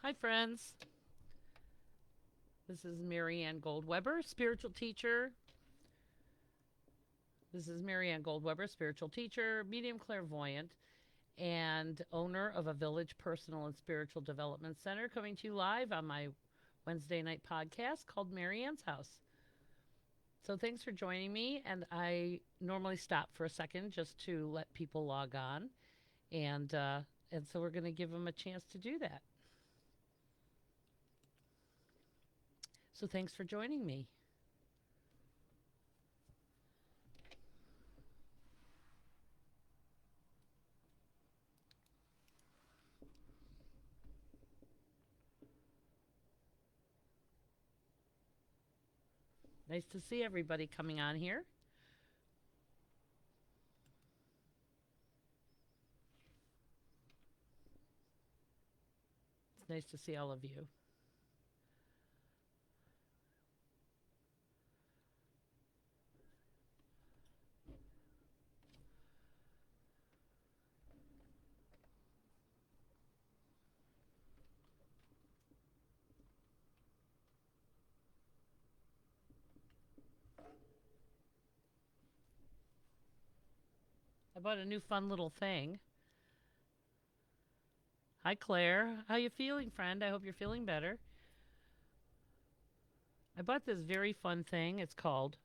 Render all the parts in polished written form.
Hi, friends. This is Marianne Goldweber, spiritual teacher. This is Marianne Goldweber, spiritual teacher, medium clairvoyant, and owner of a Village Personal and Spiritual Development Center, coming to you live on my Wednesday night podcast called Marianne's House. So thanks for joining me, and I normally stop for a second just to let people log on, and uh, and so we're going to give them a chance to do that. So thanks for joining me. Nice to see everybody coming on here. It's nice to see all of you. I bought a new fun little thing. Hi, Claire. How you feeling, friend? I hope you're feeling better. I bought this very fun thing. It's called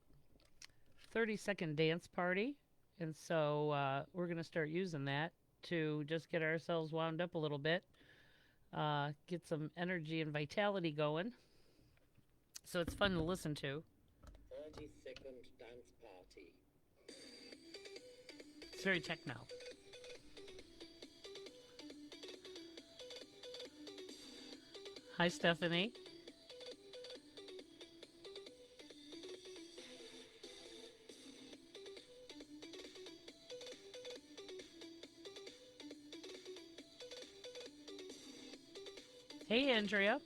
30-second dance party. And so we're going to start using that to just get ourselves wound up a little bit, get some energy and vitality going. So it's fun to listen to. 30-second dance party. It's very techno. Hi, Stephanie. Hey, Andrea.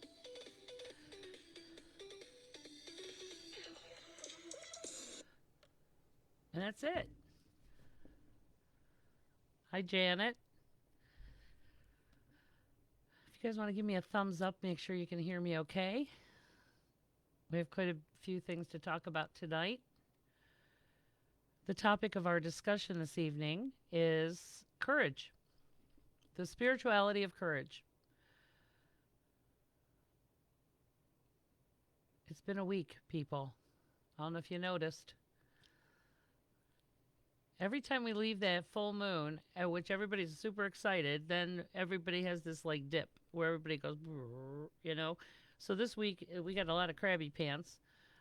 And that's it. Hi, Janet. If you guys want to give me a thumbs up, make sure you can hear me okay. We have quite a few things to talk about tonight. The topic of our discussion this evening is courage, the spirituality of courage. It's been a week, people. I don't know if you noticed. Every time we leave that full moon, at which everybody's super excited, then everybody has this like dip where everybody goes, you know. So this week we got a lot of crabby pants.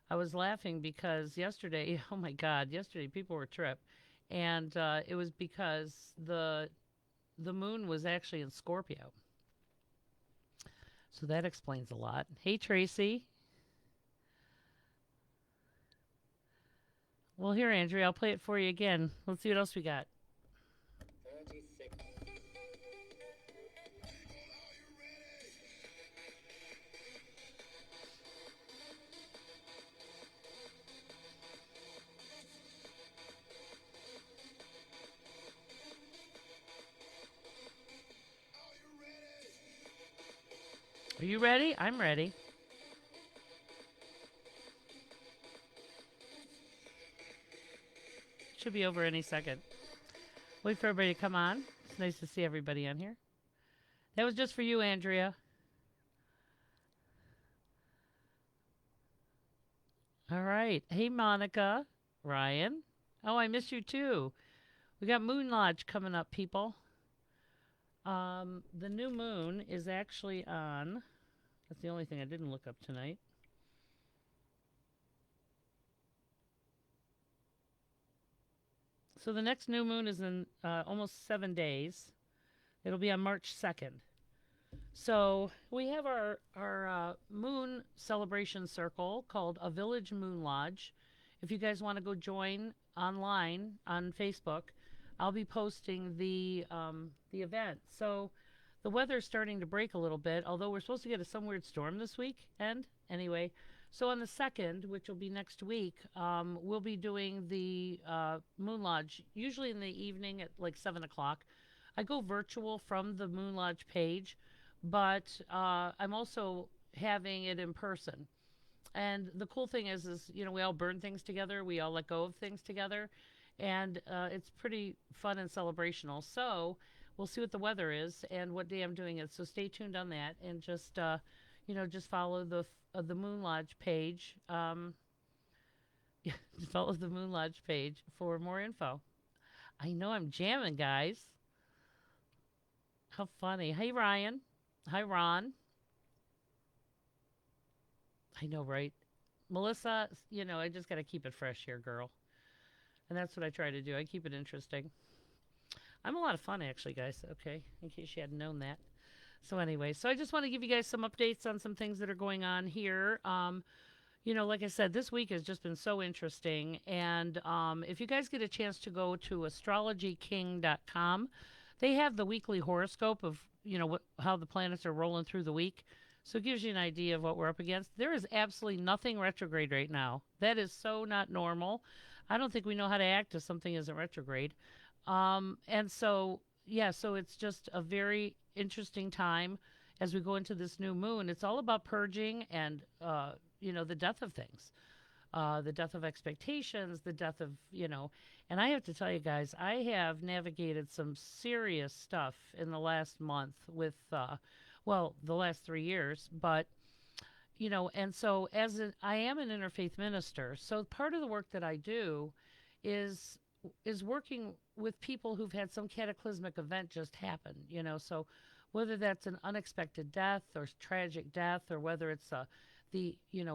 I was laughing because yesterday, oh my God, yesterday people were tripped, and it was because the moon was actually in Scorpio. So that explains a lot. Hey, Tracy. Well, here, Andrea, I'll play it for you again. Let's see what else we got. 30 seconds. Are you ready? I'm ready. Should be over any second. Wait for everybody to come on. It's nice to see everybody on here. That was just for you, Andrea. All right. Hey, Monica. Ryan. Oh, I miss you too. We got Moon Lodge coming up, people. The new moon is actually on. That's the only thing I didn't look up tonight. So the next new moon is in almost 7 days. It'll be on March 2nd. So we have our moon celebration circle called a Village Moon Lodge. If you guys want to go join online on Facebook, I'll be posting the event. So the weather's starting to break a little bit, although we're supposed to get some weird storm this week. And anyway, so on the 2nd, which will be next week, we'll be doing the Moon Lodge, usually in the evening at like 7 o'clock. I go virtual from the Moon Lodge page, but I'm also having it in person. And the cool thing is we all burn things together, we all let go of things together, and it's pretty fun and celebrational. So we'll see what the weather is and what day I'm doing it. So stay tuned on that, and just follow the Moon Lodge page. Just follow the Moon Lodge page for more info. I know I'm jamming, guys. How funny. Hey, Ryan. Hi, Ron. I know, right? Melissa, I just got to keep it fresh here, girl. And that's what I try to do. I keep it interesting. I'm a lot of fun, actually, guys. Okay, in case you hadn't known that. So, anyway, so I just want to give you guys some updates on some things that are going on here. Like I said, this week has just been so interesting. And if you guys get a chance to go to astrologyking.com, they have the weekly horoscope of, how the planets are rolling through the week. So it gives you an idea of what we're up against. There is absolutely nothing retrograde right now. That is so not normal. I don't think we know how to act if something isn't retrograde. And so, yeah, so it's just a very interesting time as we go into this new moon. It's all about purging and, the death of things, the death of expectations, the death of, and I have to tell you guys, I have navigated some serious stuff in the last month with, the last 3 years, but and so I am an interfaith minister, so part of the work that I do is working with people who've had some cataclysmic event just happen, so whether that's an unexpected death or tragic death, or whether it's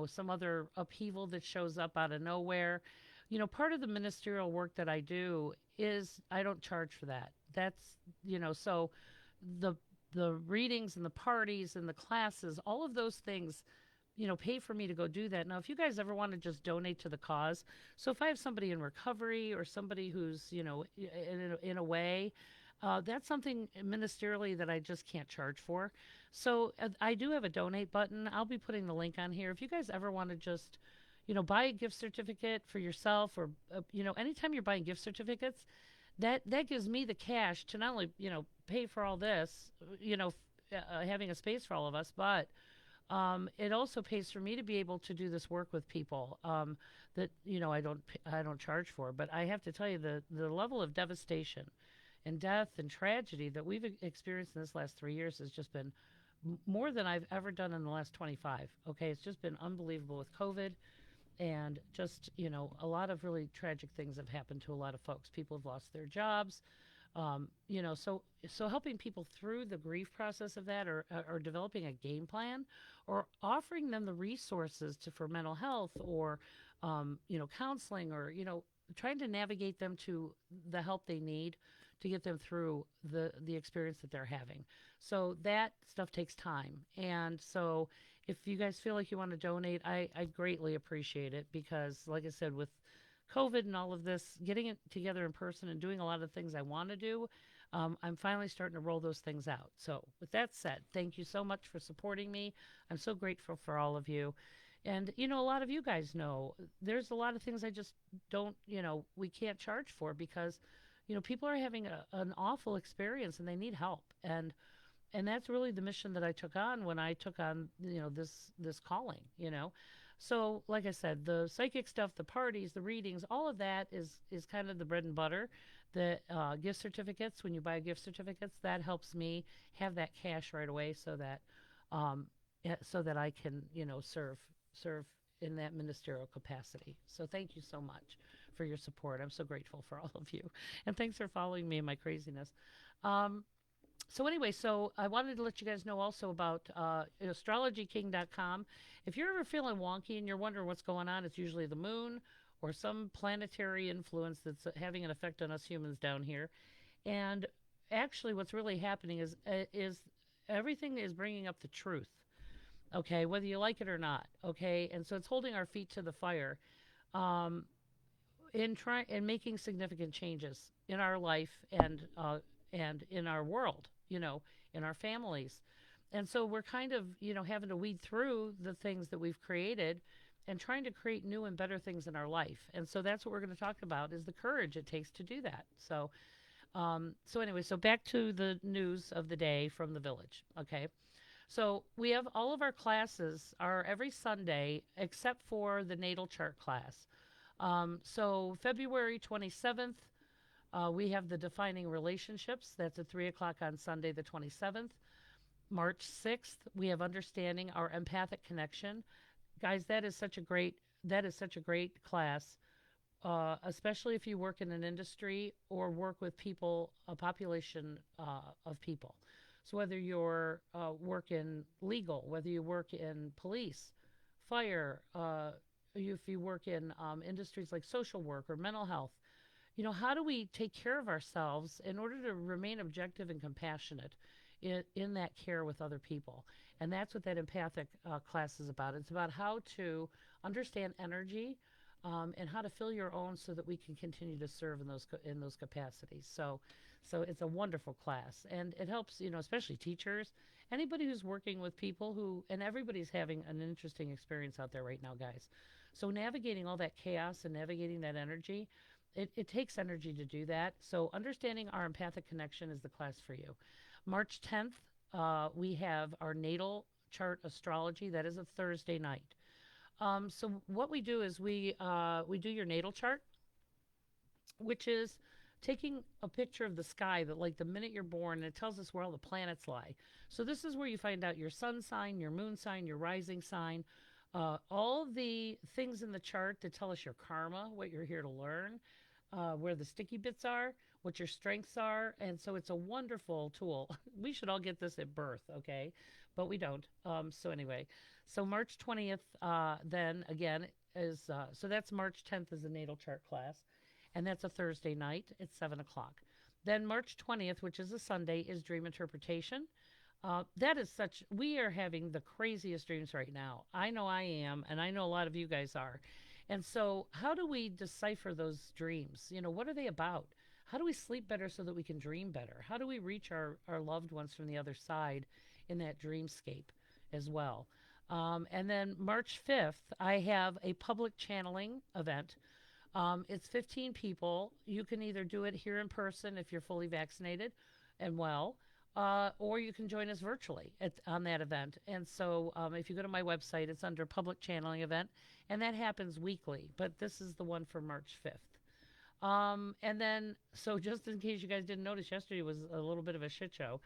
some other upheaval that shows up out of nowhere. Part of the ministerial work that I do is I don't charge for that. That's, so the readings and the parties and the classes, all of those things, pay for me to go do that. Now, if you guys ever want to just donate to the cause, so if I have somebody in recovery or somebody who's, in a way, that's something ministerially that I just can't charge for. So I do have a donate button. I'll be putting the link on here. If you guys ever want to just, buy a gift certificate for yourself, or, anytime you're buying gift certificates, that gives me the cash to not only, pay for all this, having a space for all of us, but it also pays for me to be able to do this work with people that, I don't charge for. But I have to tell you, the level of devastation and death and tragedy that we've experienced in this last 3 years has just been more than I've ever done in the last 25. Okay, it's just been unbelievable with COVID, and just, a lot of really tragic things have happened to a lot of folks. People have lost their jobs. So helping people through the grief process of that, or developing a game plan, or offering them the resources for mental health, or, counseling, or, trying to navigate them to the help they need to get them through the experience that they're having. So that stuff takes time. And so if you guys feel like you want to donate, I greatly appreciate it, because like I said, with COVID and all of this, getting it together in person and doing a lot of things I want to do, I'm finally starting to roll those things out. So with that said, thank you so much for supporting me. I'm so grateful for all of you. And, a lot of you guys know there's a lot of things I just don't, we can't charge for, because, people are having an awful experience and they need help. And that's really the mission that I took on when I took on, this calling, So, like I said, the psychic stuff, the parties, the readings, all of that is kind of the bread and butter. The gift certificates, when you buy gift certificates, that helps me have that cash right away, so that I can, serve in that ministerial capacity. So thank you so much for your support. I'm so grateful for all of you, and thanks for following me in my craziness. So anyway, so I wanted to let you guys know also about astrologyking.com. If you're ever feeling wonky and you're wondering what's going on, it's usually the moon or some planetary influence that's having an effect on us humans down here. And actually, what's really happening is everything is bringing up the truth. Okay, whether you like it or not. Okay, and so it's holding our feet to the fire, in making significant changes in our life, and in our world, in our families. And so we're kind of, having to weed through the things that we've created and trying to create new and better things in our life. And so that's what we're going to talk about, is the courage it takes to do that. So anyway, so back to the news of the day from the village. Okay. So we have all of our classes are every Sunday except for the natal chart class. So February 27th, we have the defining relationships. That's at 3 o'clock on Sunday, the 27th. March 6th, we have understanding our empathic connection. Guys, that is such a great class, especially if you work in an industry or work with people, a population of people. So whether you're work in legal, whether you work in police, fire, if you work in industries like social work or mental health, how do we take care of ourselves in order to remain objective and compassionate in that care with other people? And that's what that empathic class is about. It's about how to understand energy, and how to fill your own so that we can continue to serve in those capacities. So it's a wonderful class, and it helps, especially teachers, anybody who's working with people and everybody's having an interesting experience out there right now, guys. So navigating all that chaos and navigating that energy, it takes energy to do that. So understanding our empathic connection is the class for you. March 10th, we have our natal chart astrology. That is a Thursday night. So what we do is we do your natal chart, which is taking a picture of the sky that, like, the minute you're born, it tells us where all the planets lie. So this is where you find out your sun sign, your moon sign, your rising sign, all the things in the chart that tell us your karma, what you're here to learn, where the sticky bits are, what your strengths are. And so it's a wonderful tool. We should all get this at birth, okay? But we don't. So anyway, so March 20th, then again, so that's March 10th is the natal chart class. And that's a Thursday night at 7 o'clock. Then March 20th, which is a Sunday, is dream interpretation. We are having the craziest dreams right now. I know I am, and I know a lot of you guys are. And so, how do we decipher those dreams? What are they about? How do we sleep better so that we can dream better? How do we reach our loved ones from the other side in that dreamscape as well? And then March 5th, I have a public channeling event. It's 15 people. You can either do it here in person if you're fully vaccinated and well, or you can join us virtually on that event. And so if you go to my website, it's under public channeling event, and that happens weekly. But this is the one for March 5th. And then, so just in case you guys didn't notice, yesterday was a little bit of a shit show.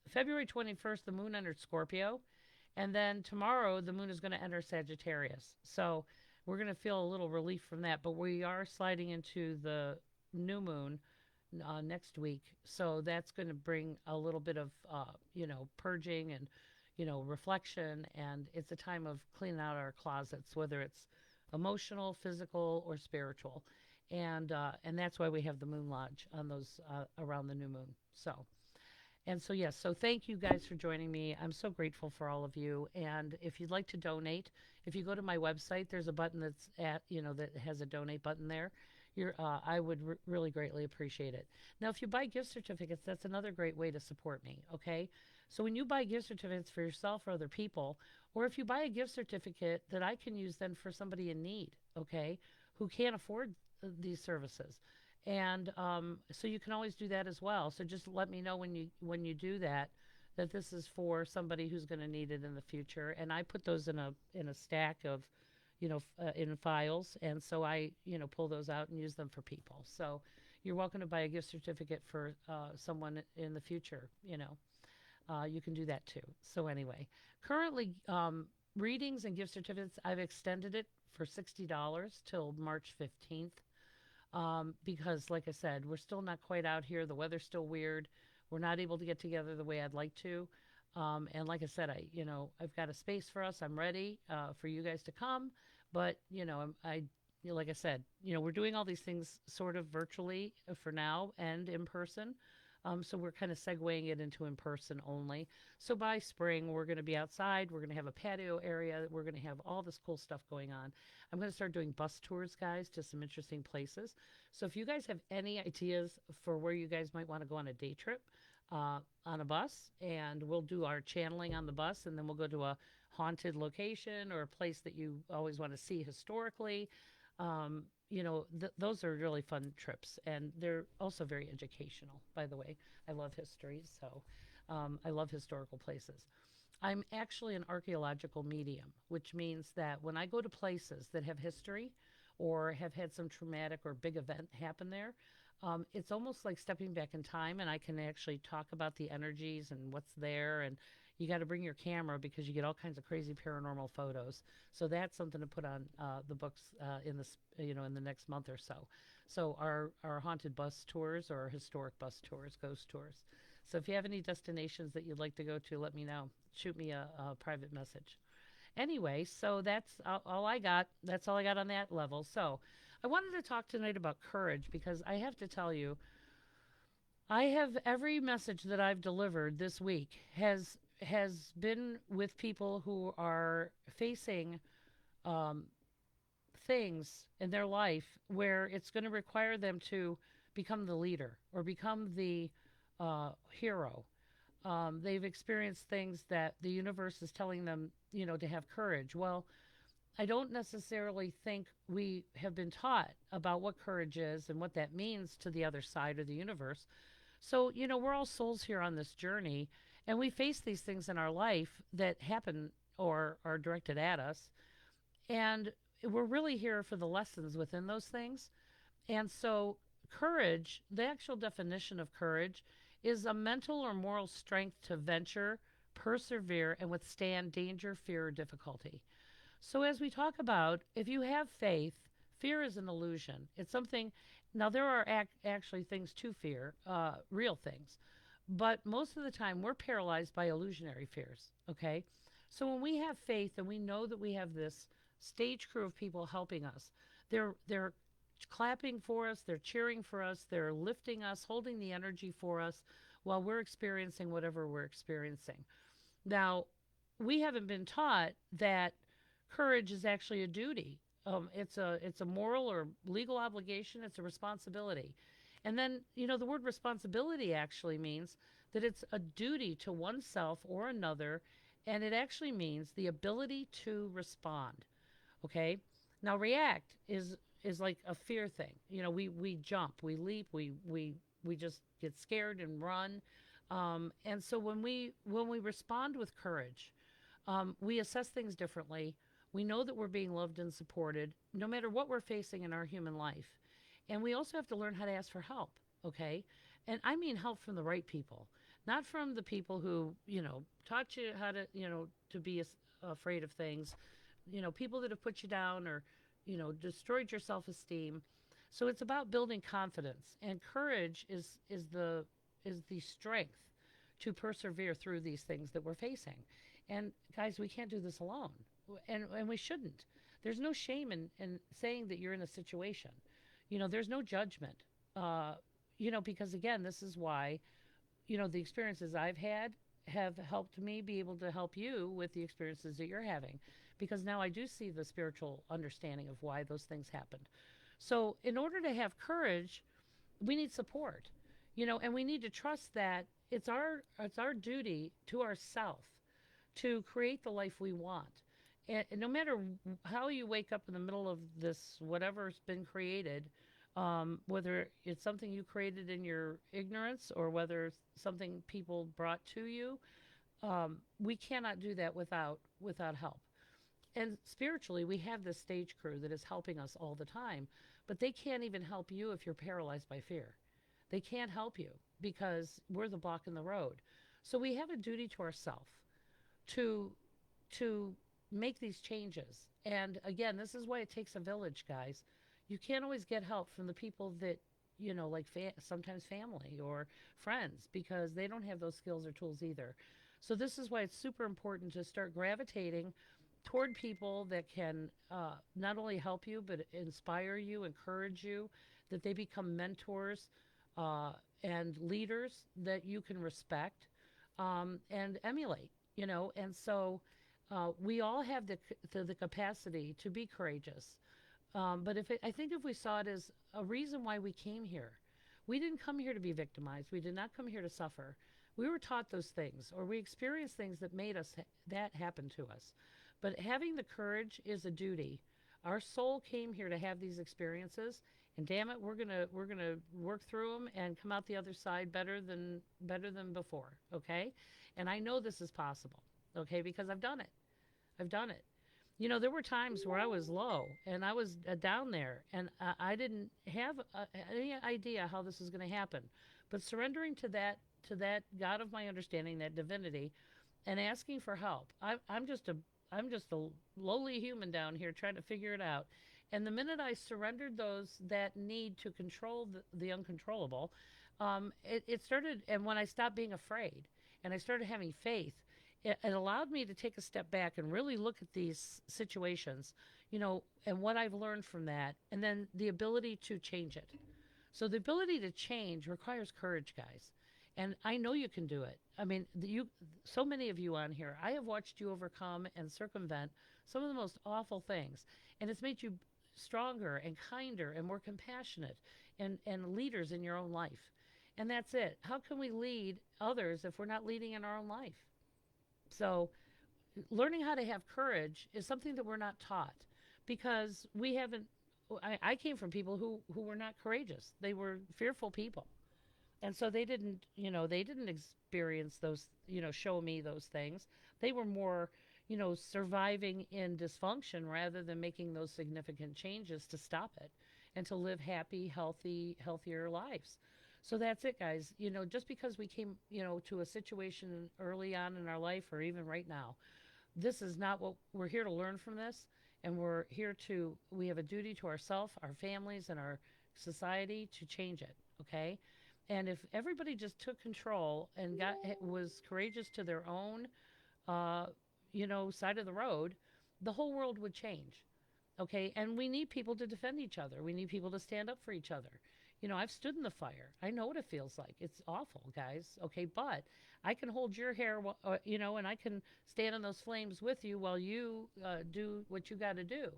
February 21st, the moon entered Scorpio. And then tomorrow, the moon is going to enter Sagittarius. So we're going to feel a little relief from that. But we are sliding into the new moon next week. So that's going to bring a little bit of, purging and, reflection. And it's a time of cleaning out our closets, whether it's emotional, physical, or spiritual. And that's why we have the Moon Lodge on those around the new moon. Yes, so thank you guys for joining me. I'm so grateful for all of you. And if you'd like to donate, if you go to my website, there's a button that has a donate button there. I would really greatly appreciate it. Now, if you buy gift certificates, that's another great way to support me, okay? So when you buy gift certificates for yourself or other people, or if you buy a gift certificate that I can use then for somebody in need, okay, who can't afford these services. And so you can always do that as well. So just let me know when you do that this is for somebody who's going to need it in the future. And I put those in a stack of, in files. And so I, pull those out and use them for people. So you're welcome to buy a gift certificate for someone in the future. You can do that too. So anyway, currently readings and gift certificates, I've extended it for $60 till March 15th. Because like I said, we're still not quite out here. The weather's still weird. We're not able to get together the way I'd like to. And like I said, I've got a space for us. I'm ready, for you guys to come. But, like I said, we're doing all these things sort of virtually for now and in person. So we're kind of segueing it into in person only. So by spring, we're going to be outside. We're going to have a patio area. We're going to have all this cool stuff going on. I'm going to start doing bus tours, guys, to some interesting places. So if you guys have any ideas for where you guys might want to go on a day trip on a bus, and we'll do our channeling on the bus, and then we'll go to a haunted location or a place that you always want to see historically. Those are really fun trips, and they're also very educational, by the way. I love history, so I love historical places. I'm actually an archaeological medium, which means that when I go to places that have history or have had some traumatic or big event happen there, it's almost like stepping back in time, and I can actually talk about the energies and what's there. And you got to bring your camera because you get all kinds of crazy paranormal photos. So that's something to put on the books in this, in the next month or so. So our haunted bus tours or historic bus tours, ghost tours. So if you have any destinations that you'd like to go to, let me know. Shoot me a private message. Anyway, so that's all I got. That's all I got on that level. So I wanted to talk tonight about courage because I have to tell you, I have every message that I've delivered this week has been with people who are facing um, things in their life where it's going to require them to become the leader or become the hero. They've experienced things that the universe is telling them, to have courage. Well, I don't necessarily think we have been taught about what courage is and what that means to the other side of the universe. So, we're all souls here on this journey, and we face these things in our life that happen or are directed at us. And we're really here for the lessons within those things. And so, courage, the actual definition of courage, is a mental or moral strength to venture, persevere, and withstand danger, fear, or difficulty. So, as we talk about, if you have faith, fear is an illusion. It's something, now there are actually things to fear, real things. But most of the time, we're paralyzed by illusionary fears, okay? So, when we have faith and we know that we have this stage crew of people helping us, they're clapping for us, they're cheering for us, they're lifting us, holding the energy for us while we're experiencing whatever we're experiencing. Now, we haven't been taught that courage is actually a duty. It's a moral or legal obligation. It's a responsibility. And then, the word responsibility actually means that it's a duty to oneself or another, and it actually means the ability to respond. Okay? Now, react is like a fear thing. We jump, we leap, we just get scared and run. And so when we respond with courage, we assess things differently. We know that we're being loved and supported no matter what we're facing in our human life. And we also have to learn how to ask for help, okay? And I mean help from the right people, not from the people who, taught you how to, to be afraid of things, people that have put you down or, destroyed your self-esteem. So it's about building confidence, and courage is the strength to persevere through these things that we're facing. And guys, we can't do this alone, and we shouldn't. There's no shame in saying that you're in a situation. There's no judgment. Because again, this is why, the experiences I've had have helped me be able to help you with the experiences that you're having, because now I do see the spiritual understanding of why those things happened. So in order to have courage, we need support, and we need to trust that it's our duty to ourself to create the life we want. And no matter how you wake up in the middle of this, whatever's been created, whether it's something you created in your ignorance or whether it's something people brought to you, we cannot do that without help. And spiritually, we have this stage crew that is helping us all the time, but they can't even help you if you're paralyzed by fear. They can't help you because we're the block in the road. So we have a duty to ourselves to make these changes. And again, this is why it takes a village, guys. You can't always get help from the people that, like sometimes family or friends, because they don't have those skills or tools either. So this is why it's super important to start gravitating toward people that can not only help you, but inspire you, encourage you, that they become mentors and leaders that you can respect and emulate, And so we all have the capacity to be courageous. But I think if we saw it as a reason why we came here, we didn't come here to be victimized. We did not come here to suffer. We were taught those things, or we experienced things that made us that happen to us. But having the courage is a duty. Our soul came here to have these experiences, and damn it, we're gonna work through them and come out the other side better than before. Okay, and I know this is possible. Okay, because I've done it. I've done it. There were times where I was low and I was down there, and I didn't have any idea how this was going to happen. But surrendering to that God of my understanding, that divinity, and asking for help. I'm just a lowly human down here trying to figure it out. And the minute I surrendered that need to control the uncontrollable, it started. And when I stopped being afraid and I started having faith, it allowed me to take a step back and really look at these situations, and what I've learned from that, and then the ability to change it. So the ability to change requires courage, guys. And I know you can do it. I mean, so many of you on here, I have watched you overcome and circumvent some of the most awful things. And it's made you stronger and kinder and more compassionate and leaders in your own life. And that's it. How can we lead others if we're not leading in our own life? So, learning how to have courage is something that we're not taught because we haven't. I came from people who were not courageous. They were fearful people. And so they didn't experience those, show me those things. They were more, surviving in dysfunction rather than making those significant changes to stop it and to live happy, healthy, healthier lives. So that's it, guys. Just because we came, to a situation early on in our life or even right now, this is not what we're here to learn from this. And we have a duty to ourselves, our families, and our society to change it. Okay. And if everybody just took control and was courageous to their own, side of the road, the whole world would change. Okay, and we need people to defend each other. We need people to stand up for each other. I've stood in the fire. I know what it feels like. It's awful, guys. Okay, but I can hold your hair, and I can stand in those flames with you while you do what you got to do.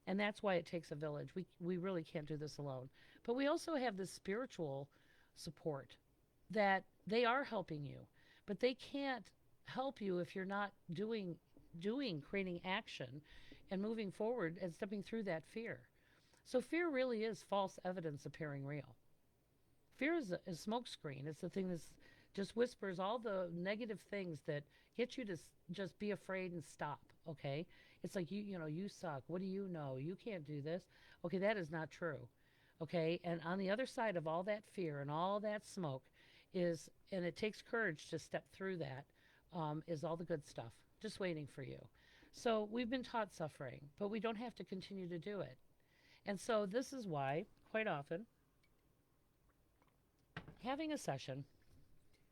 And that's why it takes a village. We really can't do this alone. But we also have this spiritual support that they are helping you, but they can't help you if you're not creating action and moving forward and stepping through that fear. So fear really is false evidence appearing real. Fear is a smokescreen. It's the thing that just whispers all the negative things that get you to just be afraid and stop. Okay, it's like you suck. What do you know? You can't do this. Okay, that is not true. Okay, and on the other side of all that fear and all that smoke and it takes courage to step through that, is all the good stuff just waiting for you. So we've been taught suffering, but we don't have to continue to do it. And so this is why, quite often, having a session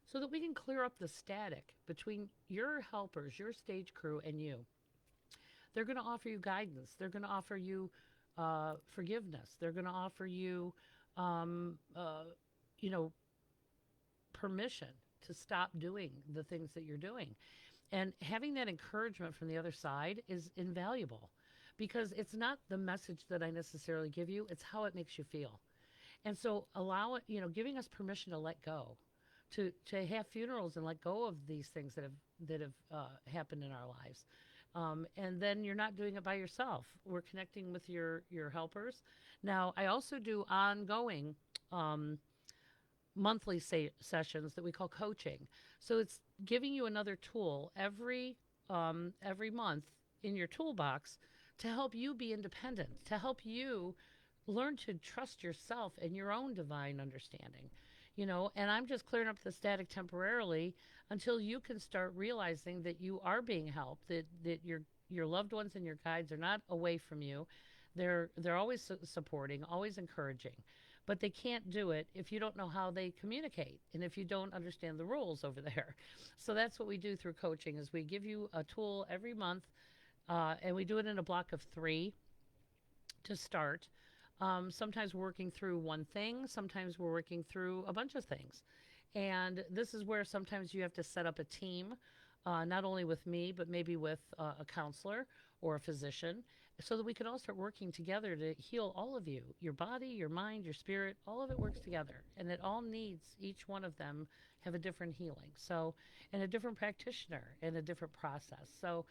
so that we can clear up the static between your helpers, your stage crew, and you. They're going to offer you guidance. They're going to offer you forgiveness. They're going to offer you, permission to stop doing the things that you're doing. And having that encouragement from the other side is invaluable because it's not the message that I necessarily give you, it's how it makes you feel. And so giving us permission to let go, to have funerals and let go of these things that have happened in our lives. And then you're not doing it by yourself. We're connecting with your helpers. Now, I also do ongoing monthly sessions that we call coaching. So it's giving you another tool every month in your toolbox to help you be independent, to help you learn to trust yourself and your own divine understanding. And I'm just clearing up the static temporarily until you can start realizing that you are being helped, that your loved ones and your guides are not away from you. They're always supporting, always encouraging. But they can't do it if you don't know how they communicate and if you don't understand the rules over there. So that's what we do through coaching is we give you a tool every month, and we do it in a block of 3 to start. Sometimes we're working through one thing. Sometimes we're working through a bunch of things. And this is where sometimes you have to set up a team, not only with me, but maybe with a counselor or a physician, so that we can all start working together to heal all of you, your body, your mind, your spirit, all of it works together. And it all needs, each one of them have a different healing. So, and a different practitioner and a different process. So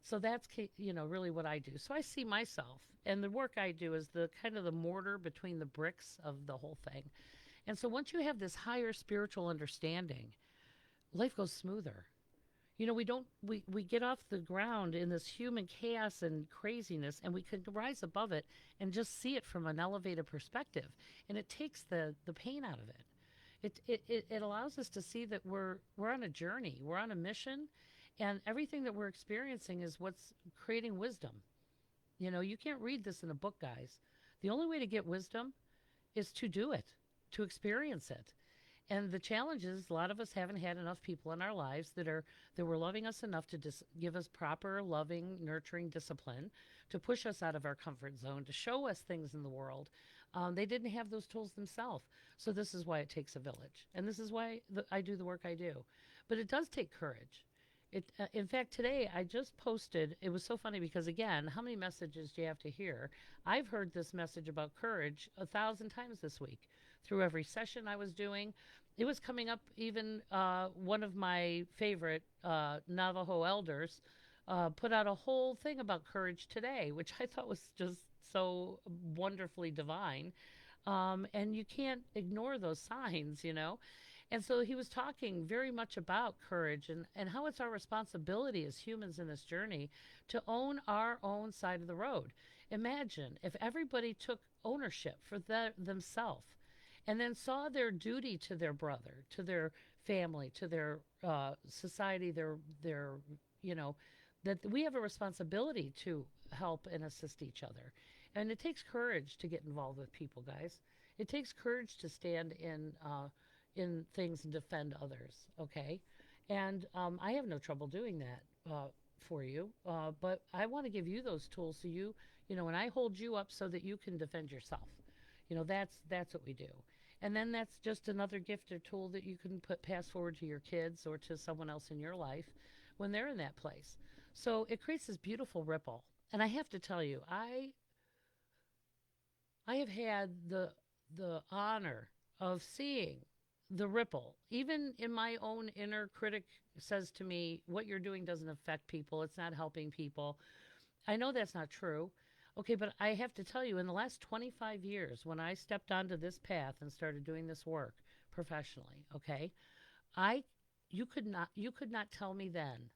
So that's really what I do. So I see myself, and the work I do is the kind of the mortar between the bricks of the whole thing. And so once you have this higher spiritual understanding, life goes smoother. We get off the ground in this human chaos and craziness, and we can rise above it and just see it from an elevated perspective. And it takes the pain out of it. It allows us to see that we're on a journey, we're on a mission, and everything that we're experiencing is what's creating wisdom. You can't read this in a book, guys. The only way to get wisdom is to do it, to experience it. And the challenge is a lot of us haven't had enough people in our lives that were loving us enough to give us proper, loving, nurturing discipline, to push us out of our comfort zone, to show us things in the world. They didn't have those tools themselves. So this is why it takes a village. And this is why I do the work I do. But it does take courage. In fact, today I just posted, it was so funny because, again, how many messages do you have to hear? I've heard this message about courage 1,000 times this week through every session I was doing. It was coming up, even one of my favorite Navajo elders put out a whole thing about courage today, which I thought was just so wonderfully divine. And you can't ignore those signs. And so he was talking very much about courage and how it's our responsibility as humans in this journey to own our own side of the road. Imagine if everybody took ownership for themselves and then saw their duty to their brother, to their family, to their society, that we have a responsibility to help and assist each other. And it takes courage to get involved with people, guys. It takes courage to stand in things and defend others, okay? And I have no trouble doing that for you, but I want to give you those tools so and I hold you up so that you can defend yourself. That's what we do. And then that's just another gift or tool that you can pass forward to your kids or to someone else in your life when they're in that place. So it creates this beautiful ripple. And I have to tell you, I have had the honor of seeing the ripple. Even in my own inner critic says to me, what you're doing doesn't affect people. It's not helping people. I know that's not true. Okay, but I have to tell you, in the last 25 years, when I stepped onto this path and started doing this work professionally, okay, you could not tell me then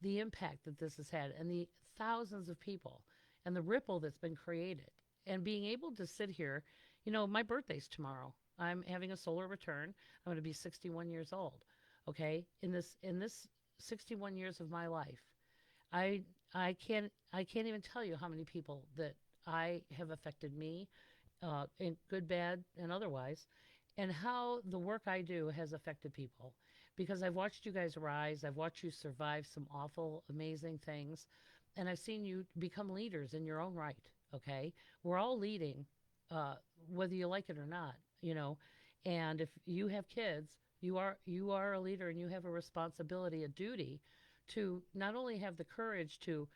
the impact that this has had and the thousands of people and the ripple that's been created. And being able to sit here, my birthday's tomorrow. I'm having a solar return. I'm going to be 61 years old. Okay, in this 61 years of my life, I can't even tell you how many people that I have affected me, in good, bad, and otherwise, and how the work I do has affected people. Because I've watched you guys rise, I've watched you survive some awful, amazing things, and I've seen you become leaders in your own right. Okay, we're all leading, whether you like it or not. And if you have kids, you are a leader, and you have a responsibility, a duty to not only have the courage to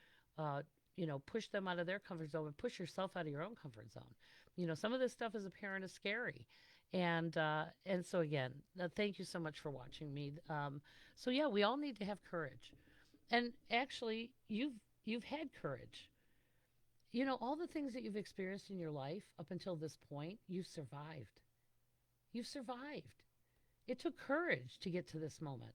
push them out of their comfort zone, but push yourself out of your own comfort zone. Some of this stuff as a parent is scary. And so again, thank you so much for watching me. So yeah, we all need to have courage. And actually, you've had courage. All the things that you've experienced in your life up until this point, you've survived. You've survived. It took courage to get to this moment.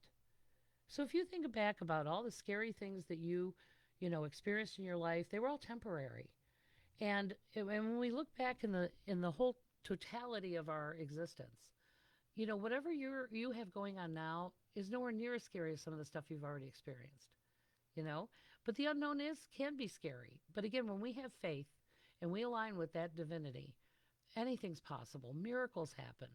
So if you think back about all the scary things that you experienced in your life, they were all temporary. And when we look back in the whole totality of our existence, whatever you have going on now is nowhere near as scary as some of the stuff you've already experienced. But the unknown can be scary. But again, when we have faith and we align with that divinity, anything's possible. Miracles happen.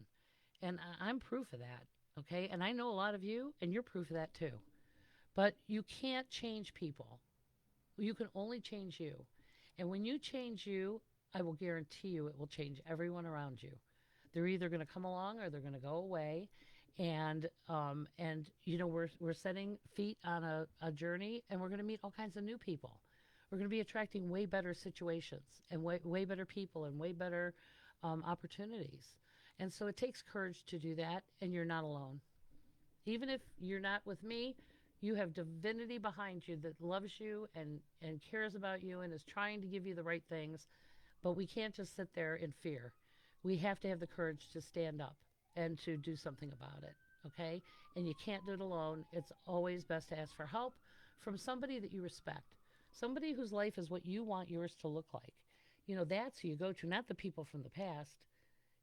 And I'm proof of that. Okay, and I know a lot of you, and you're proof of that too. But you can't change people. You can only change you. And when you change you, I will guarantee you it will change everyone around you. They're either going to come along or they're going to go away. And we're setting feet on a journey, and we're going to meet all kinds of new people. We're going to be attracting way better situations and way better people and way better opportunities. And so it takes courage to do that, and you're not alone. Even if you're not with me, You have divinity behind you that loves you and cares about you and is trying to give you the right things. But we can't just sit there in fear. We have to have the courage to stand up and to do something about it. Okay? And you can't do it alone. It's always best to ask for help from somebody that you respect, somebody whose life is what you want yours to look like. That's who you go to, not the people from the past.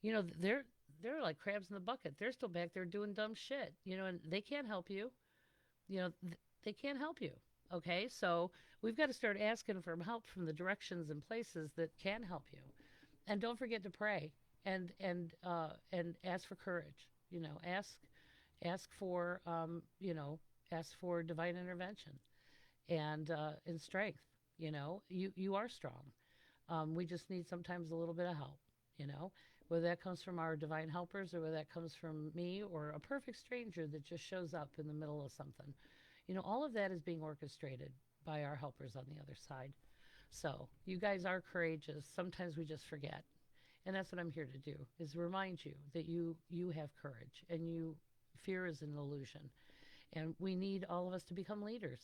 They're like crabs in the bucket. They're still back there doing dumb shit, and they can't help you. They can't help you. Okay? So we've got to start asking for help from the directions and places that can help you. And don't forget to pray and ask for courage. Ask for ask for divine intervention and strength. You are strong. We just need sometimes a little bit of help. Whether that comes from our divine helpers or whether that comes from me or a perfect stranger that just shows up in the middle of something. All of that is being orchestrated by our helpers on the other side. So you guys are courageous. Sometimes we just forget. And that's what I'm here to do, is remind you that you have courage and fear is an illusion. And we need all of us to become leaders.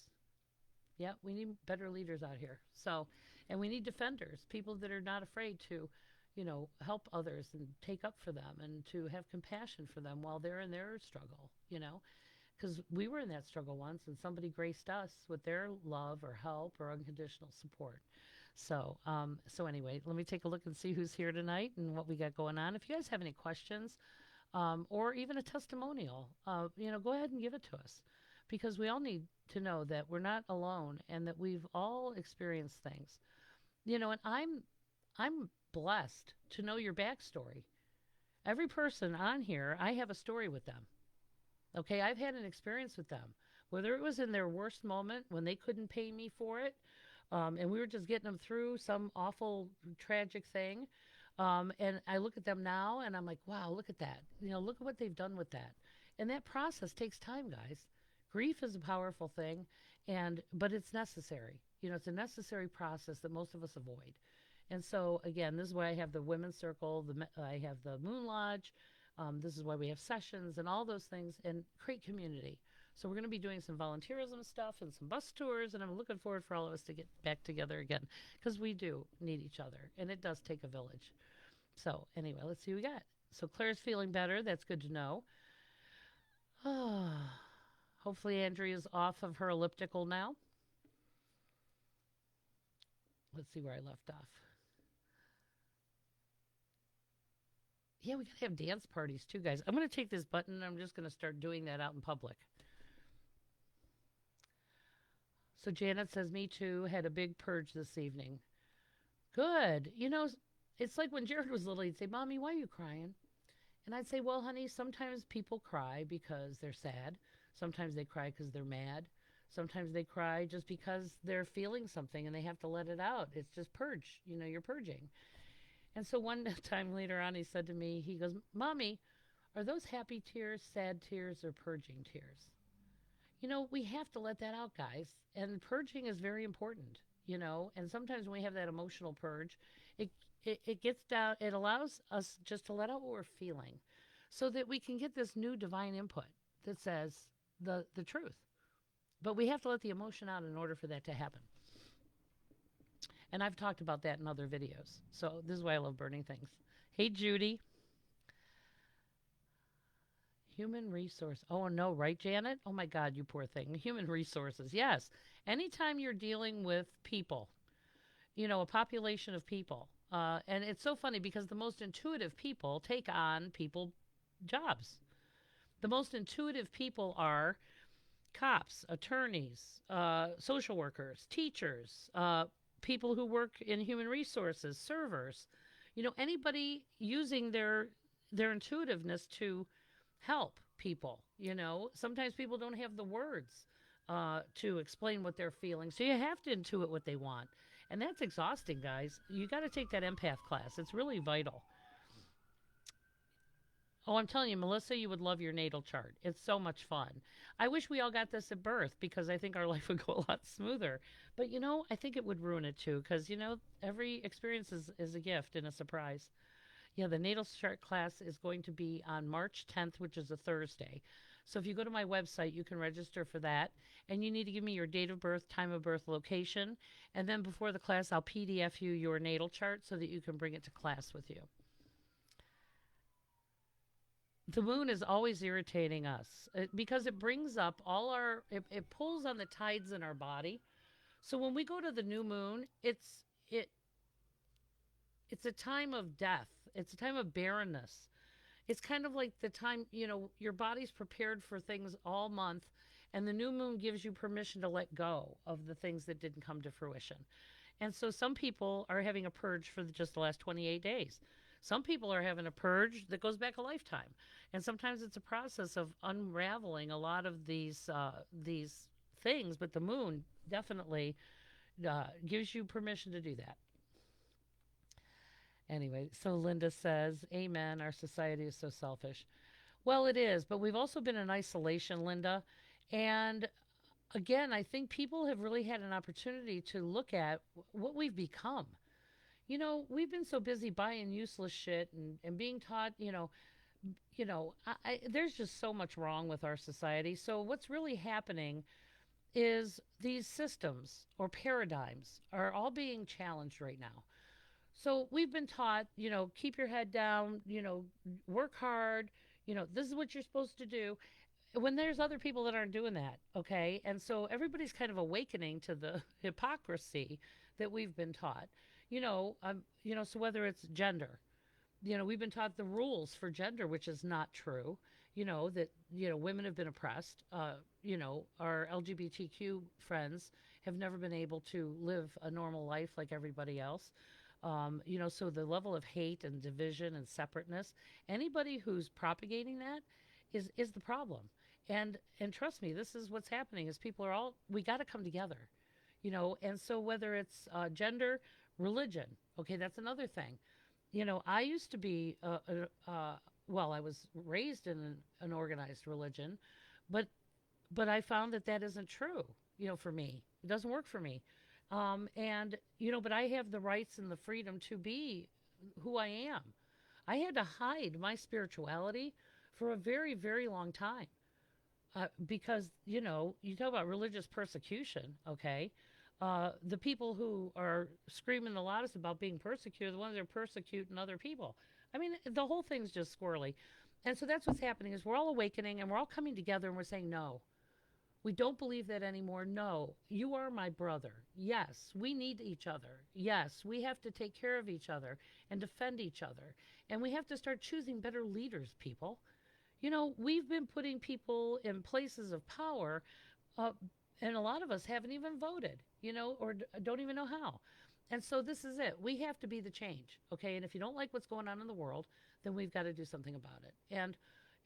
Yeah, we need better leaders out here. So, and we need defenders, people that are not afraid to, help others and take up for them and to have compassion for them while they're in their struggle, because we were in that struggle once and somebody graced us with their love or help or unconditional support. So anyway, let me take a look and see who's here tonight and what we got going on. If you guys have any questions, or even a testimonial, go ahead and give it to us, because we all need to know that we're not alone and that we've all experienced things, and I'm blessed to know your backstory. Every person on here, I have a story with them. Okay, I've had an experience with them, whether it was in their worst moment when they couldn't pay me for it, and we were just getting them through some awful, tragic thing. And I look at them now and I'm like, wow, look at that. Look at what they've done with that. And that process takes time, guys. Grief is a powerful thing, but it's necessary. It's a necessary process that most of us avoid. And so, again, this is why I have the Women's Circle, I have the Moon Lodge. This is why we have sessions and all those things, and create community. So we're going to be doing some volunteerism stuff and some bus tours, and I'm looking forward for all of us to get back together again, because we do need each other, and it does take a village. So anyway, let's see what we got. So Claire's feeling better. That's good to know. Hopefully Andrea's off of her elliptical now. Let's see where I left off. Yeah, we got to have dance parties too, guys. I'm going to take this button and I'm just going to start doing that out in public. So Janet says, me too, had a big purge this evening. Good. It's like when Jared was little, he'd say, Mommy, why are you crying? And I'd say, well, honey, sometimes people cry because they're sad. Sometimes they cry because they're mad. Sometimes they cry just because they're feeling something and they have to let it out. It's just purge. You're purging. And so one time later on, he said to me, he goes, Mommy, are those happy tears, sad tears, or purging tears? We have to let that out, guys. And purging is very important, and sometimes when we have that emotional purge, it gets down, it allows us just to let out what we're feeling so that we can get this new divine input that says the truth. But we have to let the emotion out in order for that to happen. And I've talked about that in other videos. So this is why I love burning things. Hey, Judy. Human resource. Oh, no, right, Janet? Oh, my God, you poor thing. Human resources. Yes. Anytime you're dealing with people, a population of people. And it's so funny because the most intuitive people take on people jobs. The most intuitive people are cops, attorneys, social workers, teachers, people who work in human resources, servers. Anybody using their intuitiveness to help people. Sometimes people don't have the words to explain what they're feeling, so you have to intuit what they want, and that's exhausting, guys. You got to take that empath class. It's really vital. Oh, I'm telling you, Melissa, you would love your natal chart. It's so much fun. I wish we all got this at birth because I think our life would go a lot smoother. But, I think it would ruin it too because, every experience is a gift and a surprise. Yeah, the natal chart class is going to be on March 10th, which is a Thursday. So if you go to my website, you can register for that. And you need to give me your date of birth, time of birth, location. And then before the class, I'll PDF you your natal chart so that you can bring it to class with you. The moon is always irritating us because it brings up it pulls on the tides in our body. So when we go to the new moon, it it's a time of death. It's a time of barrenness. It's kind of like the time, your body's prepared for things all month, and the new moon gives you permission to let go of the things that didn't come to fruition. And so some people are having a purge for just the last 28 days. Some people are having a purge that goes back a lifetime. And sometimes it's a process of unraveling a lot of these things, but the moon definitely gives you permission to do that. Anyway, so Linda says, Amen, our society is so selfish. Well, it is, but we've also been in isolation, Linda. And again, I think people have really had an opportunity to look at what we've become. We've been so busy buying useless shit and being taught, there's just so much wrong with our society. So what's really happening is these systems or paradigms are all being challenged right now. So we've been taught, keep your head down, work hard, this is what you're supposed to do. When there's other people that aren't doing that, okay? And so everybody's kind of awakening to the hypocrisy that we've been taught. So whether it's gender, we've been taught the rules for gender, which is not true. That women have been oppressed. Our LGBTQ friends have never been able to live a normal life like everybody else. So the level of hate and division and separateness, anybody who's propagating that is the problem. And trust me, this is what's happening is we got to come together, and so whether it's gender, religion, okay, that's another thing. I used to be, I was raised in an organized religion, but I found that isn't true, for me. It doesn't work for me. But I have the rights and the freedom to be who I am. I had to hide my spirituality for a very, very long time. Because, you talk about religious persecution, okay? The people who are screaming the loudest about being persecuted are the ones that are persecuting other people. I mean, the whole thing's just squirrely. And so that's what's happening is we're all awakening and we're all coming together and we're saying, no, we don't believe that anymore. No, you are my brother. Yes, we need each other. Yes, we have to take care of each other and defend each other. And we have to start choosing better leaders, people. We've been putting people in places of power, and a lot of us haven't even voted, or don't even know how. And so this is it. We have to be the change, okay? And if you don't like what's going on in the world, then we've got to do something about it. And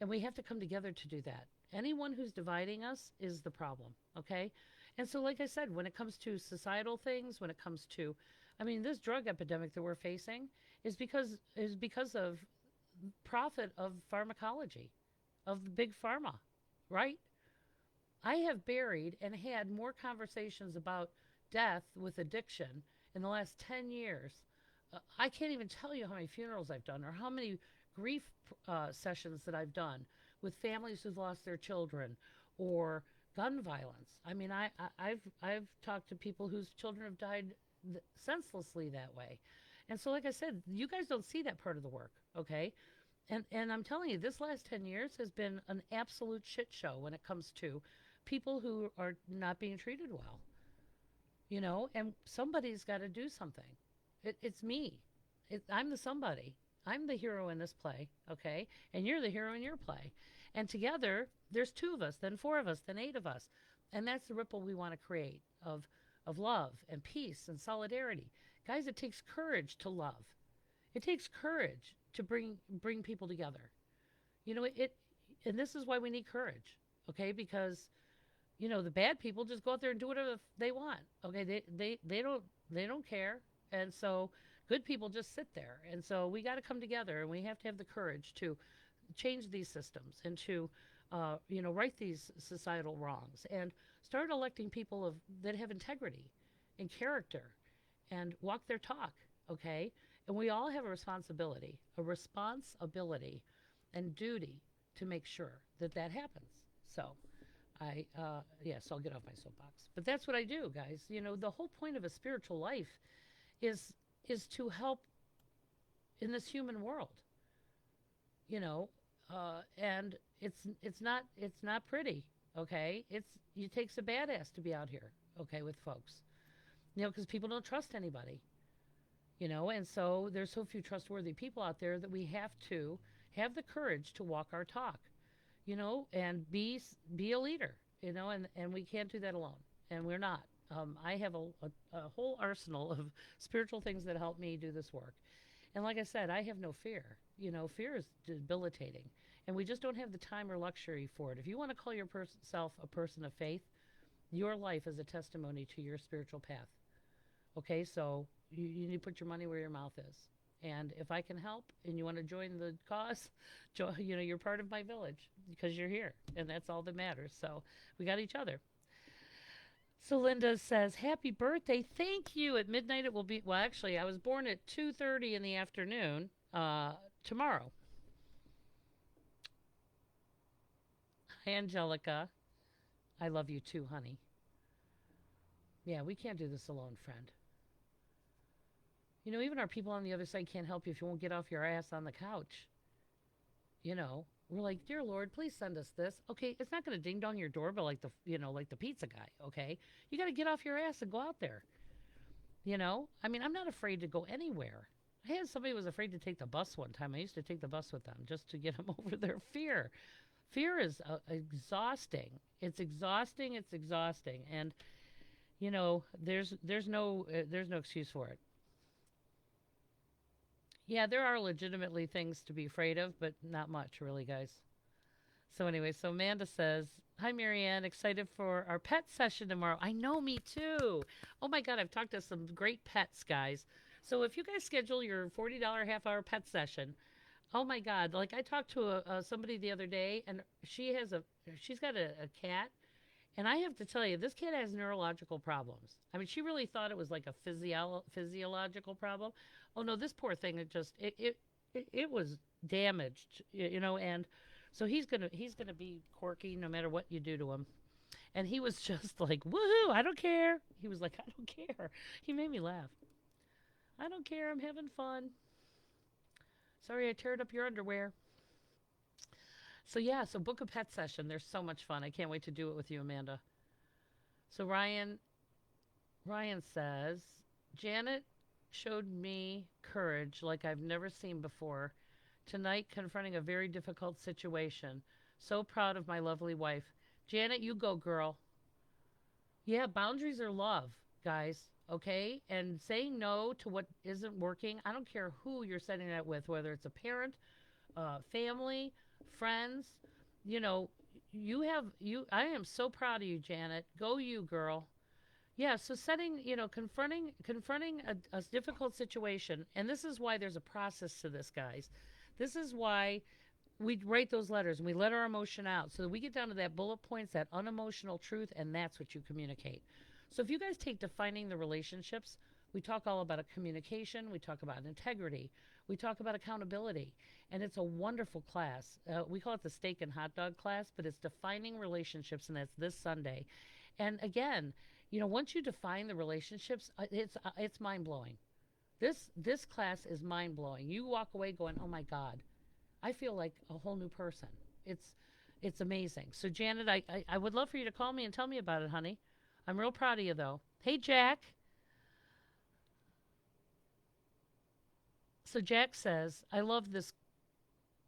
we have to come together to do that. Anyone who's dividing us is the problem, okay? And so, like I said, when it comes to societal things, when it comes to, this drug epidemic that we're facing is because of profit of pharmacology, of the big pharma, right? I have buried and had more conversations about death with addiction in the last 10 years. I can't even tell you how many funerals I've done or how many grief sessions that I've done with families who've lost their children or gun violence. I've talked to people whose children have died senselessly that way. And so, like I said, you guys don't see that part of the work, okay? And I'm telling you, this last 10 years has been an absolute shit show when it comes to people who are not being treated well. And somebody's got to do something. It's me. I'm the somebody. I'm the hero in this play, okay? And you're the hero in your play. And together, there's 2 of us, then 4 of us, then 8 of us. And that's the ripple we want to create of love and peace and solidarity. Guys, it takes courage to love. It takes courage to bring people together. And this is why we need courage, okay? Because the bad people just go out there and do whatever they want. Okay, they don't care, and so good people just sit there. And so we got to come together, and we have to have the courage to change these systems and to right these societal wrongs and start electing people that have integrity and character and walk their talk. Okay, and we all have a responsibility and duty to make sure that happens. So yes, I'll get off my soapbox. But that's what I do, guys. The whole point of a spiritual life is to help in this human world. You know, and it's not pretty. Okay, it takes a badass to be out here. Okay, with folks. Because people don't trust anybody. And so there's so few trustworthy people out there that we have to have the courage to walk our talk. And be a leader. And we can't do that alone, and we're not. I have a whole arsenal of spiritual things that help me do this work. And like I said, I have no fear. Fear is debilitating, and we just don't have the time or luxury for it. If you want to call yourself a person of faith, your life is a testimony to your spiritual path. Okay, so you need to put your money where your mouth is. And if I can help and you want to join the cause, you're part of my village because you're here, and that's all that matters. So we got each other. So Linda says, happy birthday. Thank you. At midnight it will be, well, actually, I was born at 2:30 in the afternoon tomorrow. Hi, Angelica. I love you too, honey. Yeah, we can't do this alone, friend. Even our people on the other side can't help you if you won't get off your ass on the couch. We're like, dear Lord, please send us this. Okay, it's not going to ding dong your doorbell like the pizza guy. Okay, you got to get off your ass and go out there. I'm not afraid to go anywhere. I had somebody who was afraid to take the bus one time. I used to take the bus with them just to get them over their fear. Fear is exhausting. It's exhausting. It's exhausting, and there's no excuse for it. Yeah, there are legitimately things to be afraid of, but not much, really, guys. So anyway, so Amanda says, hi, Marianne, excited for our pet session tomorrow. I know, me too. Oh, my God, I've talked to some great pets, guys. So if you guys schedule your $40 half-hour pet session, oh, my God, like I talked to somebody the other day, and she's got a cat. And I have to tell you, this cat has neurological problems. She really thought it was like a physiological problem. Oh no, this poor thing, it was damaged, and so he's gonna be quirky no matter what you do to him. And he was just like, woohoo, I don't care. He was like, I don't care. He made me laugh. I don't care, I'm having fun. Sorry I teared up your underwear. So yeah, so book a pet session. They're so much fun. I can't wait to do it with you, Amanda. So Ryan says, Janet showed me courage like I've never seen before. Tonight, confronting a very difficult situation. So proud of my lovely wife. Janet, you go, girl. Yeah, boundaries are love, guys. Okay? And saying no to what isn't working, I don't care who you're setting that with, whether it's a parent, family, friends. I am so proud of you, Janet. Go you, girl. Yeah, so confronting a difficult situation, and this is why there's a process to this, guys. This is why we write those letters and we let our emotion out so that we get down to that bullet points, that unemotional truth, and that's what you communicate. So if you guys take defining the relationships, we talk all about communication, we talk about integrity, we talk about accountability, and it's a wonderful class. We call it the steak and hot dog class, but it's defining relationships, and that's this Sunday. And again, once you define the relationships, it's mind-blowing. This class is mind-blowing. You walk away going, oh my God, I feel like a whole new person. It's amazing. So Janet, I would love for you to call me and tell me about it, honey. I'm real proud of you, though. Hey, Jack. So Jack says, I love this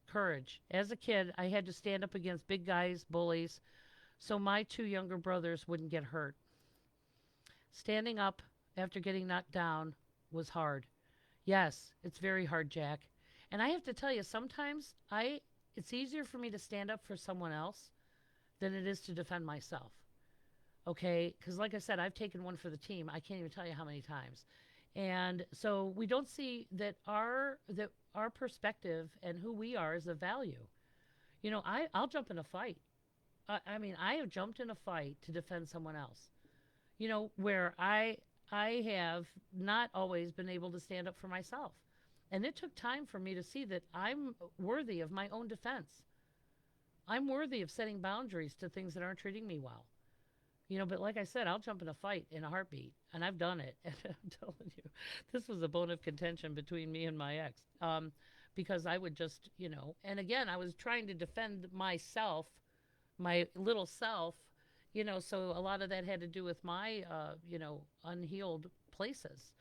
courage. As a kid, I had to stand up against big guys, bullies, so my two younger brothers wouldn't get hurt. Standing up after getting knocked down was hard. Yes, it's very hard, Jack. And I have to tell you, sometimes it's easier for me to stand up for someone else than it is to defend myself. Okay? Because like I said, I've taken one for the team. I can't even tell you how many times. And so we don't see that our perspective and who we are is of value. I'll jump in a fight. I have jumped in a fight to defend someone else. Where I have not always been able to stand up for myself. And it took time for me to see that I'm worthy of my own defense. I'm worthy of setting boundaries to things that aren't treating me well. But like I said, I'll jump in a fight in a heartbeat, and I've done it. And I'm telling you, this was a bone of contention between me and my ex, because I would just, and again, I was trying to defend myself, my little self, so a lot of that had to do with my, unhealed places.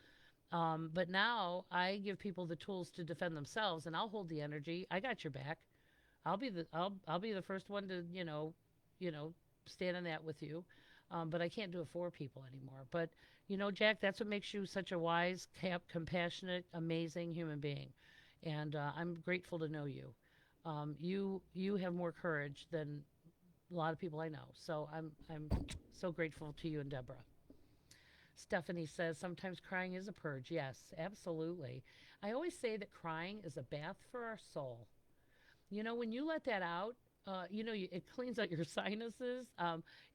But now I give people the tools to defend themselves, and I'll hold the energy. I got your back. I'll be the first one to stand in that with you. But I can't do it for people anymore. But Jack, that's what makes you such a wise, compassionate, amazing human being, and I'm grateful to know you. You have more courage than a lot of people I know. So I'm so grateful to you and Deborah. Stephanie says sometimes crying is a purge. Yes, absolutely. I always say that crying is a bath for our soul. When you let that out, it cleans out your sinuses.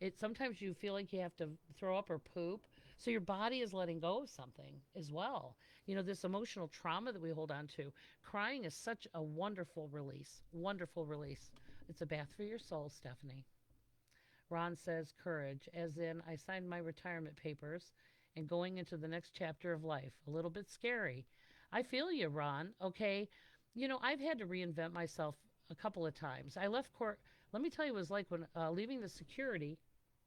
It sometimes you feel like you have to throw up or poop, so your body is letting go of something as well. This emotional trauma that we hold on to. Crying is such a wonderful release. Wonderful release. It's a bath for your soul, Stephanie. Ron says courage, as in I signed my retirement papers and going into the next chapter of life. A little bit scary. I feel you, Ron. Okay. I've had to reinvent myself a couple of times. I left court. Let me tell you what it was like when leaving the security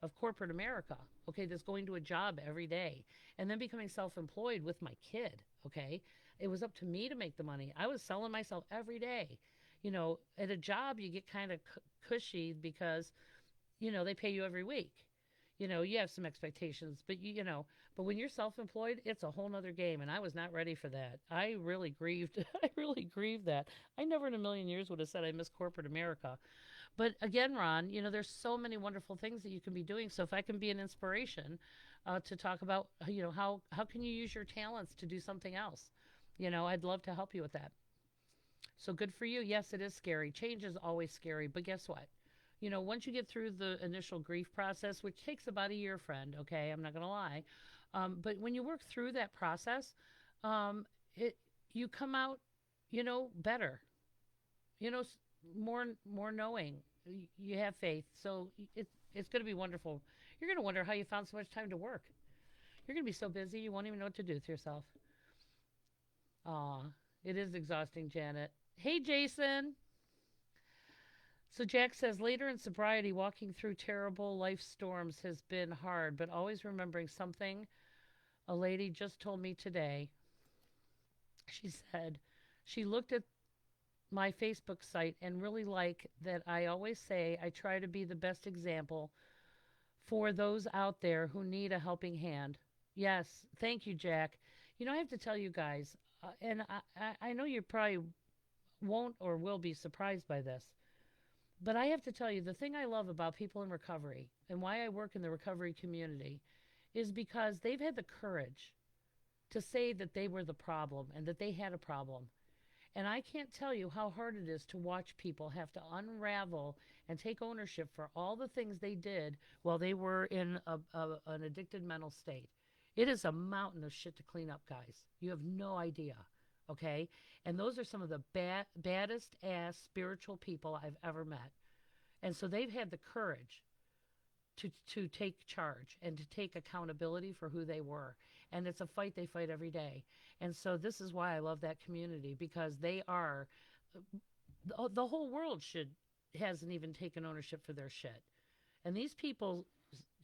of corporate America, okay, that's going to a job every day, and then becoming self employed with my kid, okay? It was up to me to make the money. I was selling myself every day. At a job, you get kind of cushy because, they pay you every week. You have some expectations, but but when you're self-employed, it's a whole nother game, and I was not ready for that. I really grieved. I really grieved that. I never in a million years would have said I miss corporate America. But again, Ron, there's so many wonderful things that you can be doing. So if I can be an inspiration to talk about, how can you use your talents to do something else? I'd love to help you with that. So good for you. Yes, it is scary. Change is always scary, but guess what? Once you get through the initial grief process, which takes about a year, friend, okay, I'm not going to lie. But when you work through that process, it you come out, better, you know, more knowing. You have faith, so it's going to be wonderful. You're going to wonder how you found so much time to work. You're going to be so busy you won't even know what to do with yourself. Aw, it is exhausting, Janet. Hey, Jason. So Jack says later in sobriety, walking through terrible life storms has been hard, but always remembering something a lady just told me today. She said she looked at my Facebook site and really like that I always say I try to be the best example for those out there who need a helping hand. Yes, thank you, Jack. I have to tell you guys, and I know you probably won't or will be surprised by this. But I have to tell you, the thing I love about people in recovery and why I work in the recovery community is because they've had the courage to say that they were the problem and that they had a problem. And I can't tell you how hard it is to watch people have to unravel and take ownership for all the things they did while they were in an addicted mental state. It is a mountain of shit to clean up, guys. You have no idea. Okay? And those are some of the baddest ass spiritual people I've ever met. And so they've had the courage to take charge and to take accountability for who they were. And it's a fight they fight every day. And so this is why I love that community, because they are the whole world hasn't even taken ownership for their shit. And these people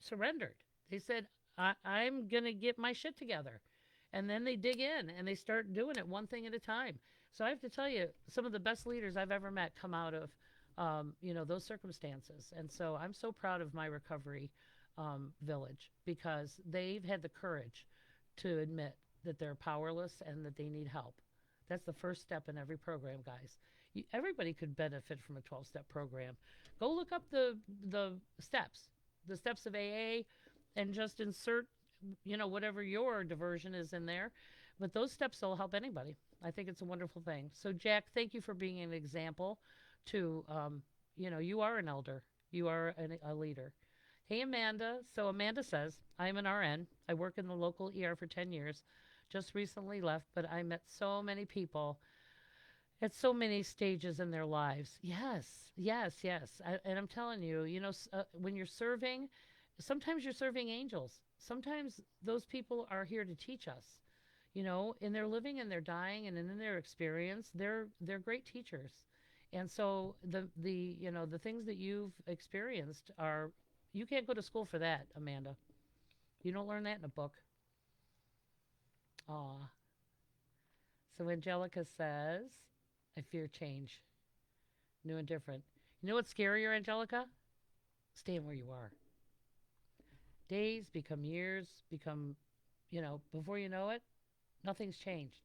surrendered. They said, I'm going to get my shit together. And then they dig in and they start doing it one thing at a time. So I have to tell you, some of the best leaders I've ever met come out of, those circumstances. And so I'm so proud of my recovery village, because they've had the courage to admit that they're powerless and that they need help. That's the first step in every program, guys. Everybody could benefit from a 12-step program. Go look up the steps of AA, and just insert, whatever your diversion is in there. But those steps will help anybody. I think it's a wonderful thing. So, Jack, thank you for being an example to, you are an elder. You are a leader. Hey, Amanda. So Amanda says, I'm an RN. I work in the local ER for 10 years. Just recently left, but I met so many people At so many stages in their lives. Yes, yes, yes. And I'm telling you, when you're serving, sometimes you're serving angels. Sometimes those people are here to teach us. In their living and their dying and in their experience, they're great teachers. And so the things that you've experienced are, you can't go to school for that, Amanda. You don't learn that in a book. Aw. So Angelica says, I fear change, new and different. You know what's scarier, Angelica? Staying where you are. Days become years, before you know it, nothing's changed.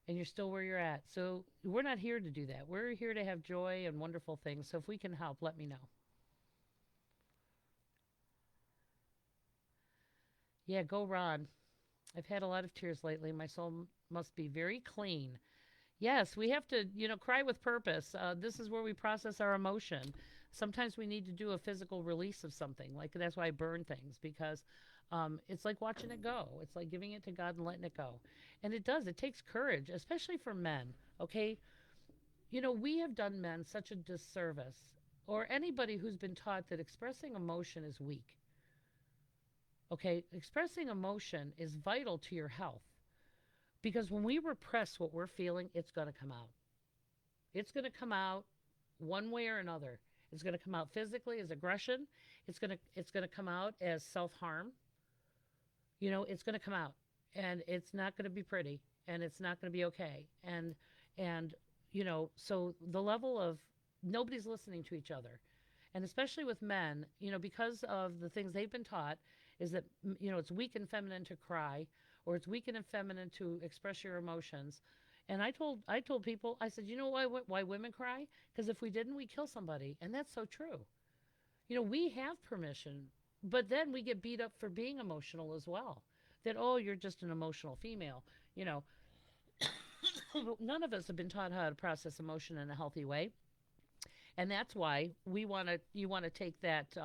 And you're still where you're at. So we're not here to do that. We're here to have joy and wonderful things. So if we can help, let me know. Yeah, go Ron. I've had a lot of tears lately. My soul must be very clean. Yes, we have to, cry with purpose. This is where we process our emotion. Sometimes we need to do a physical release of something. Like that's why I burn things, because it's like watching it go. It's like giving it to God and letting it go. And it does. It takes courage, especially for men. Okay. We have done men such a disservice, or anybody who's been taught that expressing emotion is weak. Okay. Expressing emotion is vital to your health. Because when we repress what we're feeling, it's going to come out. It's going to come out one way or another. It's going to come out physically as aggression. It's going to come out as self-harm. It's going to come out, and it's not going to be pretty, and it's not going to be okay. So the level of nobody's listening to each other. And especially with men, because of the things they've been taught is that it's weak and feminine to cry, or it's weak and feminine to express your emotions. And I told people, I said, why women cry? Because if we didn't, we kill somebody, and that's so true. We have permission, but then we get beat up for being emotional as well. That, oh, you're just an emotional female. You know, None of us have been taught how to process emotion in a healthy way, and that's why you want to take that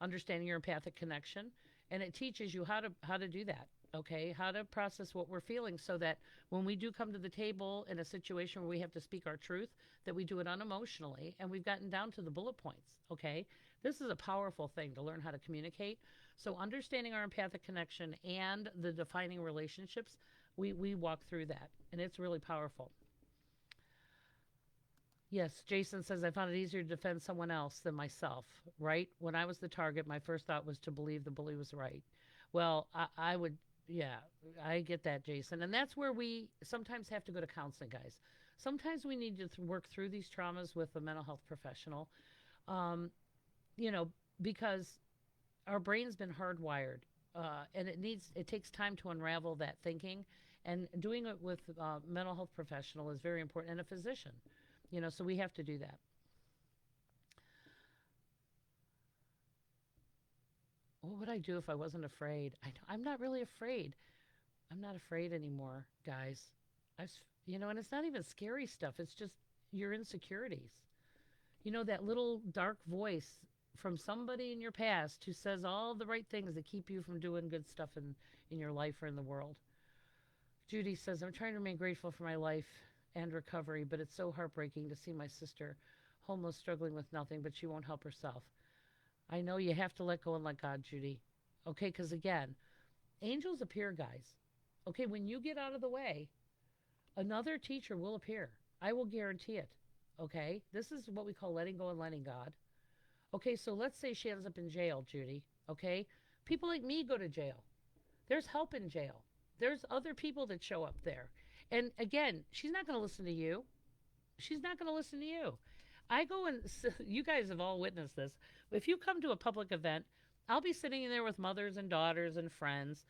understanding your empathic connection, and it teaches you how to do that. Okay, how to process what we're feeling, so that when we do come to the table in a situation where we have to speak our truth, that we do it unemotionally, and we've gotten down to the bullet points. Okay, this is a powerful thing to learn how to communicate. So understanding our empathic connection and the defining relationships, we walk through that, and it's really powerful. Yes, Jason says, I found it easier to defend someone else than myself, right? When I was the target, my first thought was to believe the bully was right. Well, I would, yeah, I get that, Jason. And that's where we sometimes have to go to counseling, guys. Sometimes we need to work through these traumas with a mental health professional, um, you know, because our brain's been hardwired, and it takes time to unravel that thinking. And doing it with a mental health professional is very important, and a physician. So we have to do that. What would I do if I wasn't afraid? I'm not really afraid. I'm not afraid anymore, guys. I've, and it's not even scary stuff. It's just your insecurities. That little dark voice from somebody in your past who says all the right things that keep you from doing good stuff in your life or in the world. Judy says, I'm trying to remain grateful for my life and recovery, but it's so heartbreaking to see my sister homeless, struggling with nothing, but she won't help herself. I know you have to let go and let God, Judy. Okay, because again, angels appear, guys. Okay, when you get out of the way, another teacher will appear. I will guarantee it. Okay, this is what we call letting go and letting God. Okay, so let's say she ends up in jail, Judy. Okay, people like me go to jail. There's help in jail. There's other people that show up there. And again, she's not going to listen to you. She's not going to listen to you. I go and you guys have all witnessed this. If you come to a public event, I'll be sitting in there with mothers and daughters and friends,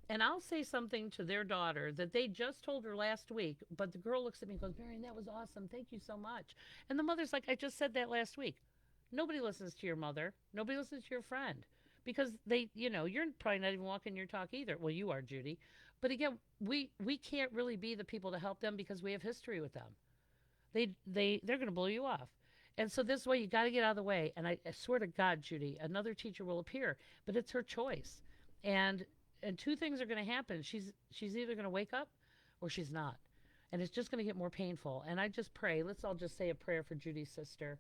and I'll say something to their daughter that they just told her last week, but the girl looks at me and goes, Marianne, that was awesome. Thank you so much. And the mother's like, I just said that last week. Nobody listens to your mother. Nobody listens to your friend, because you're probably not even walking your talk either. Well, you are, Judy. But again, we can't really be the people to help them because we have history with them. They're going to blow you off. And so this way, you got to get out of the way. And I swear to God, Judy, another teacher will appear, but it's her choice. And two things are going to happen. She's either going to wake up or she's not. and it's just going to get more painful. And I just pray, let's all just say a prayer for Judy's sister,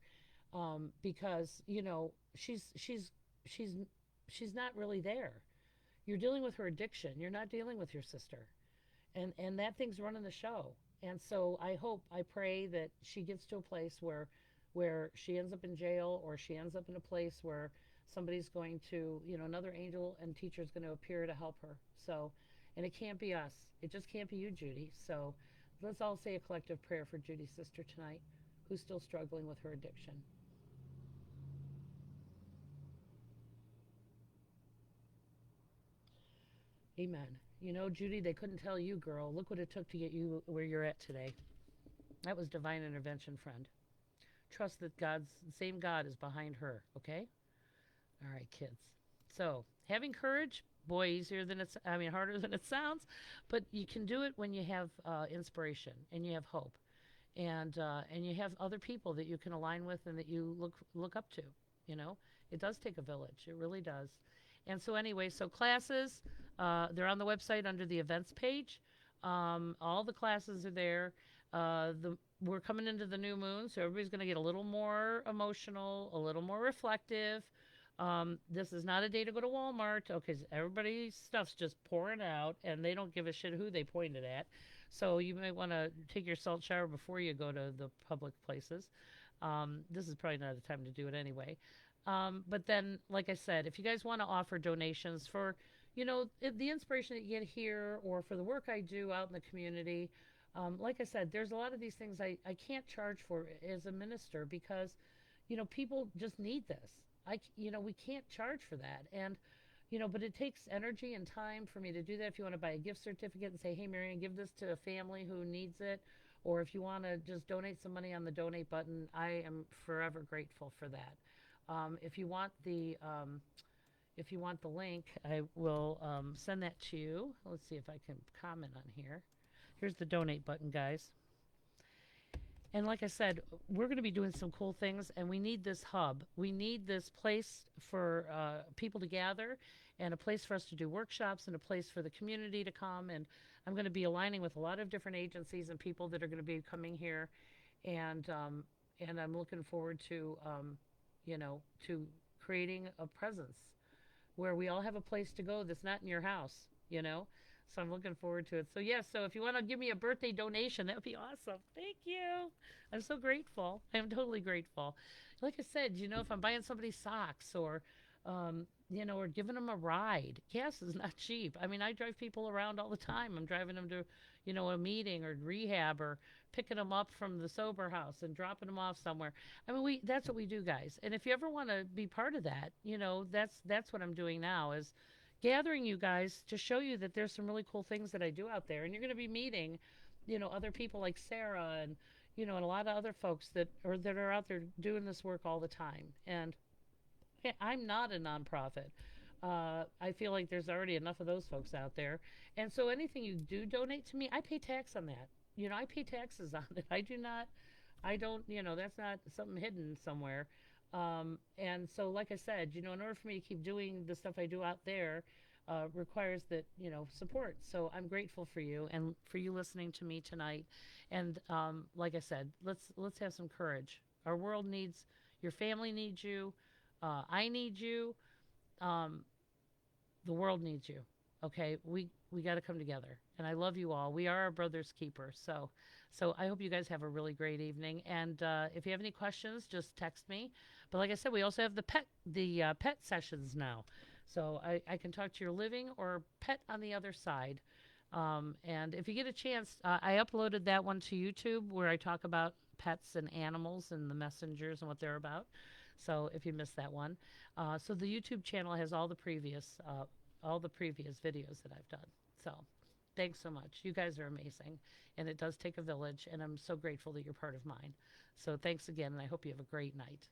because she's she's not really there. You're dealing with her addiction. You're not dealing with your sister, and that thing's running the show. And so I pray that she gets to a place where she ends up in jail, or she ends up in a place where somebody's going to, another angel and teacher is going to appear to help her. So, and it can't be us. It just can't be you, Judy. So let's all say a collective prayer for Judy's sister tonight, who's still struggling with her addiction. Amen. Judy, they couldn't tell you, girl. Look what it took to get you where you're at today. That was divine intervention, friend. Trust that the same God is behind her, okay? All right, kids. So, having courage, boy, harder than it sounds, but you can do it when you have inspiration and you have hope, and you have other people that you can align with and that you look up to. It does take a village. It really does. And so anyway, so classes, they're on the website under the events page. All the classes are there. We're coming into the new moon, so everybody's going to get a little more emotional, a little more reflective. This is not a day to go to Walmart, because everybody's stuff's just pouring out, and they don't give a shit who they pointed at. So you might want to take your salt shower before you go to the public places. This is probably not the time to do it anyway. But then, like I said, if you guys want to offer donations for, the inspiration that you get here, or for the work I do out in the community, like I said, there's a lot of these things I can't charge for as a minister, because, people just need this. We can't charge for that. And, but it takes energy and time for me to do that. If you want to buy a gift certificate and say, hey, Marianne, give this to a family who needs it, or if you want to just donate some money on the donate button, I am forever grateful for that. If you want the link, I will send that to you. Let's see if I can comment on here. Here's the donate button, guys. And like I said, we're going to be doing some cool things, and we need this hub. We need this place for people to gather, and a place for us to do workshops, and a place for the community to come. And I'm going to be aligning with a lot of different agencies and people that are going to be coming here, and I'm looking forward to to creating a presence where we all have a place to go that's not in your house. So I'm looking forward to it. So so if you want to give me a birthday donation, that would be awesome. Thank you. I'm so grateful. I'm totally grateful. Like I said, if I'm buying somebody socks, or or giving them a ride, gas is not cheap. I drive people around all the time. I'm driving them to, a meeting or rehab, or picking them up from the sober house and dropping them off somewhere. That's what we do, guys. And if you ever want to be part of that, that's what I'm doing now, is gathering you guys to show you that there's some really cool things that I do out there. And you're going to be meeting, other people like Sarah, and, and a lot of other folks that are out there doing this work all the time. And I'm not a nonprofit. I feel like there's already enough of those folks out there. And so anything you do donate to me, I pay tax on that. I pay taxes on it. I don't, that's not something hidden somewhere. And so, like I said, in order for me to keep doing the stuff I do out there, requires that, support. So I'm grateful for you, and for you listening to me tonight. And, like I said, let's have some courage. Our world needs, your family needs you. I need you. The world needs you. Okay. We got to come together, and I love you all. We are our brother's keeper. So I hope you guys have a really great evening. And, if you have any questions, just text me. But like I said, we also have the pet sessions now. So I can talk to your living or pet on the other side. And if you get a chance, I uploaded that one to YouTube, where I talk about pets and animals and the messengers and what they're about. So if you missed that one, so the YouTube channel has all the previous videos that I've done. So thanks so much. You guys are amazing, and it does take a village, and I'm so grateful that you're part of mine. So thanks again, and I hope you have a great night.